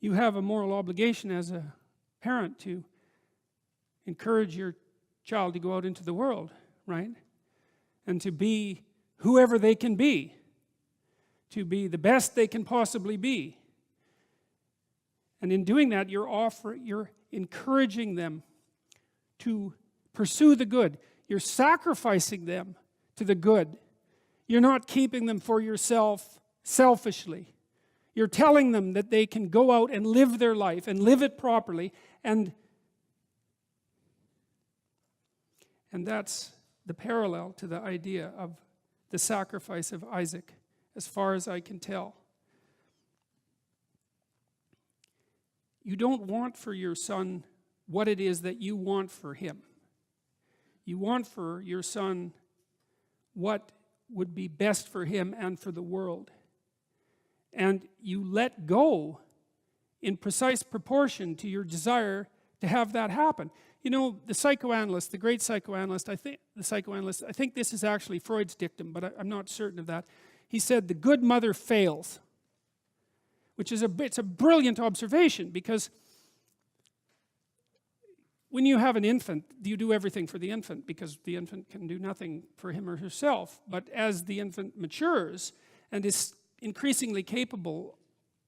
you have a moral obligation as a parent to encourage your child to go out into the world, right? And to be whoever they can be, to be the best they can possibly be. And in doing that, you're encouraging them to pursue the good. You're sacrificing them to the good. You're not keeping them for yourself selfishly. You're telling them that they can go out and live their life and live it properly, and that's the parallel to the idea of the sacrifice of Isaac, as far as I can tell. You don't want for your son what it is that you want for him. You want for your son what would be best for him and for the world. And you let go in precise proportion to your desire to have that happen. You know, the psychoanalyst, the great psychoanalyst, I think this is actually Freud's dictum, but I'm not certain of that. He said, the good mother fails, which is it's a brilliant observation, because when you have an infant, you do everything for the infant, because the infant can do nothing for him or herself. But as the infant matures and is increasingly capable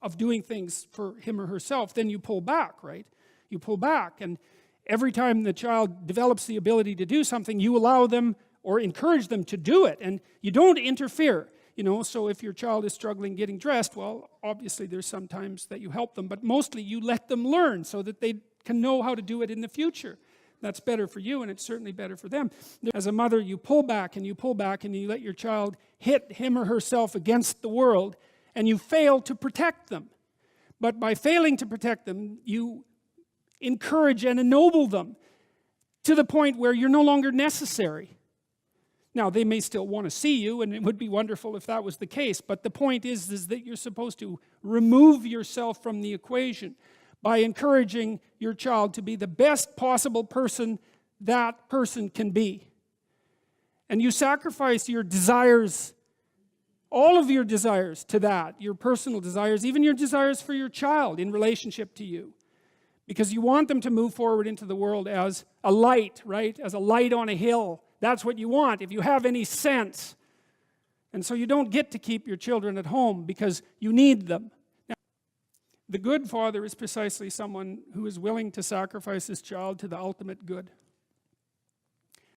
of doing things for him or herself, then you pull back, right? You pull back, and every time the child develops the ability to do something, you allow them or encourage them to do it, and you don't interfere. You know, so if your child is struggling getting dressed, well, obviously there's some times that you help them, but mostly you let them learn so that they can know how to do it in the future. That's better for you, and it's certainly better for them. As a mother, you pull back and you pull back, and you let your child hit him or herself against the world, and you fail to protect them. But by failing to protect them, you encourage and ennoble them to the point where you're no longer necessary. Now, they may still want to see you, and it would be wonderful if that was the case, but the point is that you're supposed to remove yourself from the equation by encouraging your child to be the best possible person that person can be. And you sacrifice your desires, all of your desires, to that, your personal desires, even your desires for your child in relationship to you. Because you want them to move forward into the world as a light, right? As a light on a hill. That's what you want, if you have any sense. And so you don't get to keep your children at home because you need them. Now, the good father is precisely someone who is willing to sacrifice his child to the ultimate good.